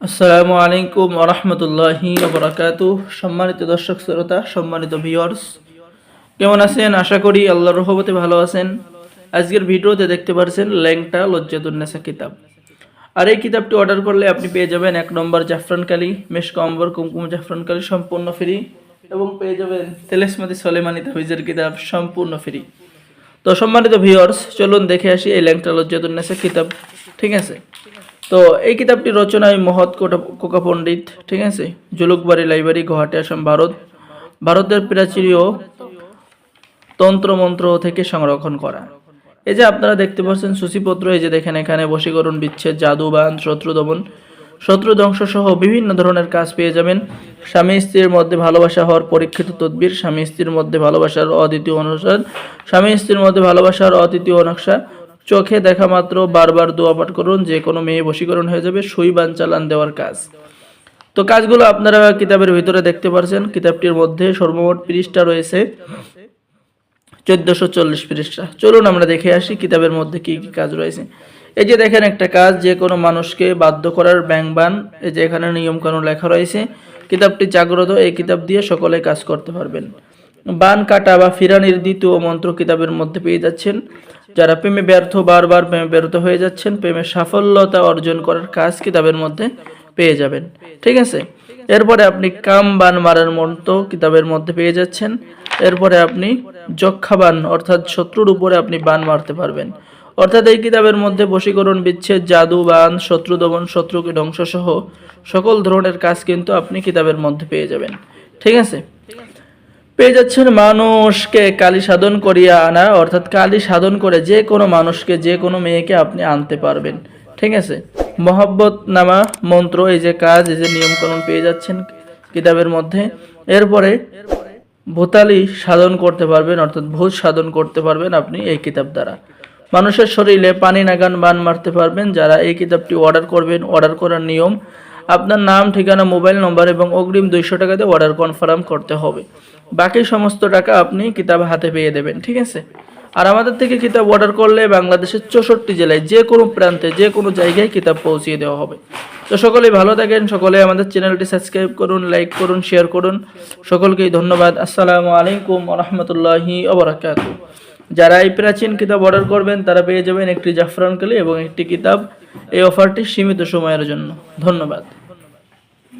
আসসালামু আলাইকুম ওয়া রাহমাতুল্লাহি ওয়া বারাকাতুহু। সম্মানিত দর্শক শ্রোতা, সম্মানিত ভিউয়ার্স, কেমন আছেন? আশা করি আল্লাহর রহমতে ভালো আছেন। আজকের ভিডিওতে দেখতে পাচ্ছেন ল্যাংটা লজ্জাতুন্নেসা কিতাব। আর এই কিতাবটি অর্ডার করলে আপনি পেয়ে যাবেন ১ নম্বর জাফরান কালি, মেশক আম্বর, কুমকুম জাফরান কালি সম্পূর্ণ ফ্রি, এবং পেয়ে যাবেন তেলেসমাতি সলেমানি তাবিজের কিতাব সম্পূর্ণ ফ্রি। তো সম্মানিত ভিউয়ার্স, চলুন দেখে আসি এই ল্যাংটা লজ্জাতুন্নেসা কিতাব। ঠিক আছে, তো এই কিতাবটি রচনায় মহৎ কোকা পণ্ডিত, ঠিক আছে, জুলুকবাড়ি লাইব্রেরি, গুয়াহাটি, আসাম, ভারতের প্রাচীর তন্ত্রমন্ত্র থেকে সংরক্ষণ করা। এই যে আপনারা দেখতে পাচ্ছেন সূচিপত্র, এই যে দেখেন এখানে বশীকরণ, বিচ্ছেদ, জাদু, বান, শত্রু দমন, শত্রু ধ্বংস সহ বিভিন্ন ধরনের কাজ পেয়ে যাবেন। স্বামী স্ত্রীর মধ্যে ভালোবাসা হওয়ার পরীক্ষিত তদবির, স্বামী স্ত্রীর মধ্যে ভালোবাসার অদ্বিতীয় অনুসার, স্বামী স্ত্রীর মধ্যে ভালোবাসার অদ্বিতীয় নকশা, চোখে দেখা মাত্র বারবার দোয়া পাঠ করুন, যে কোনো মেয়ে বশীকরণ হয়ে যাবে, সুই বান চালান দেওয়ার কাজ। তো কাজগুলো আপনারা কিতাবের ভিতরে দেখতে পাচ্ছেন। কিতাবটির মধ্যে সর্বমোট পৃষ্ঠা রয়েছে 1440 পৃষ্ঠা। চলুন আমরা দেখে আসি কিতাবের মধ্যে কি কি কাজ রয়েছে। এই যে দেখেন একটা কাজ, যে কোনো মানুষকে বাধ্য করার ব্যাংবান, এই যে এখানে নিয়মকানুন লেখা রয়েছে। কিতাবটি জাগ্রত, এই কিতাব দিয়ে সকলে কাজ করতে পারবেন। বান কাটা বা ফিরানির দ্বিতীয় মন্ত্র কিতাবের মধ্যে পেয়ে যাচ্ছেন। যারা প্রেমে ব্যর্থ, বারবার প্রেমে ব্যর্থ হয়ে যাচ্ছেন, প্রেমে সাফল্যতা অর্জন করার কাজ কিতাবের মধ্যে পেয়ে যাবেন। ঠিক আছে, এরপরে আপনি কাম বান মারার মন্ত্র কিতাবের মধ্যে পেয়ে যাচ্ছেন। এরপরে আপনি যক্ষা বান, অর্থাৎ শত্রুর উপরে আপনি বান মারতে পারবেন। অর্থাৎ এই কিতাবের মধ্যে বশীকরণ, বিচ্ছেদ, জাদু, বান, শত্রু দমন, শত্রুকে ধ্বংস সহ সকল ধরনের কাজ কিন্তু আপনি কিতাবের মধ্যে পেয়ে যাবেন। ঠিক আছে, পেয়ে যাচ্ছেন মানুষকে কালী সাধন করিয়া আনা, অর্থাৎ কালী সাধন করে যে কোনো মানুষকে, যে কোনো মেয়েকে আপনি আনতে পারবেন। ঠিক আছে, মহব্বত নামা মন্ত্র, এই যে কাজ, এই যে নিয়মকানুন পেয়ে যাচ্ছেন কিতাবের মধ্যে। এরপরে ভূতালি সাধন করতে পারবেন, অর্থাৎ ভূত সাধন করতে পারবেন আপনি এই কিতাব দ্বারা। মানুষের শরীরে পানি নাগান বান মারতে পারবেন। যারা এই কিতাবটি অর্ডার করবেন, অর্ডার করার নিয়ম, আপনার নাম, ঠিকানা, মোবাইল নম্বর এবং অগ্রিম 200 টাকা দিয়ে অর্ডার কনফার্ম করতে হবে। বাকি সমস্ত টাকা আপনি কিতাব হাতে পেয়ে দেবেন। ঠিক আছে, আর আমাদের থেকে কিতাব অর্ডার করলে বাংলাদেশের 64 জেলায় যে কোনো প্রান্তে, যে কোনো জায়গায় কিতাব পৌঁছিয়ে দেওয়া হবে। তো সকলেই ভালো থাকেন, সকলে আমাদের চ্যানেলটি সাবস্ক্রাইব করুন, লাইক করুন, শেয়ার করুন। সকলকেই ধন্যবাদ। আসসালামু আলাইকুম ওয়া রাহমাতুল্লাহি ওয়া বারাকাতুহু। যারা এই প্রাচীন কিতাব অর্ডার করবেন তারা পেয়ে যাবেন একটি জাফরান কালি এবং একটি কিতাব। এই অফারটি সীমিত সময়ের জন্য। ধন্যবাদ।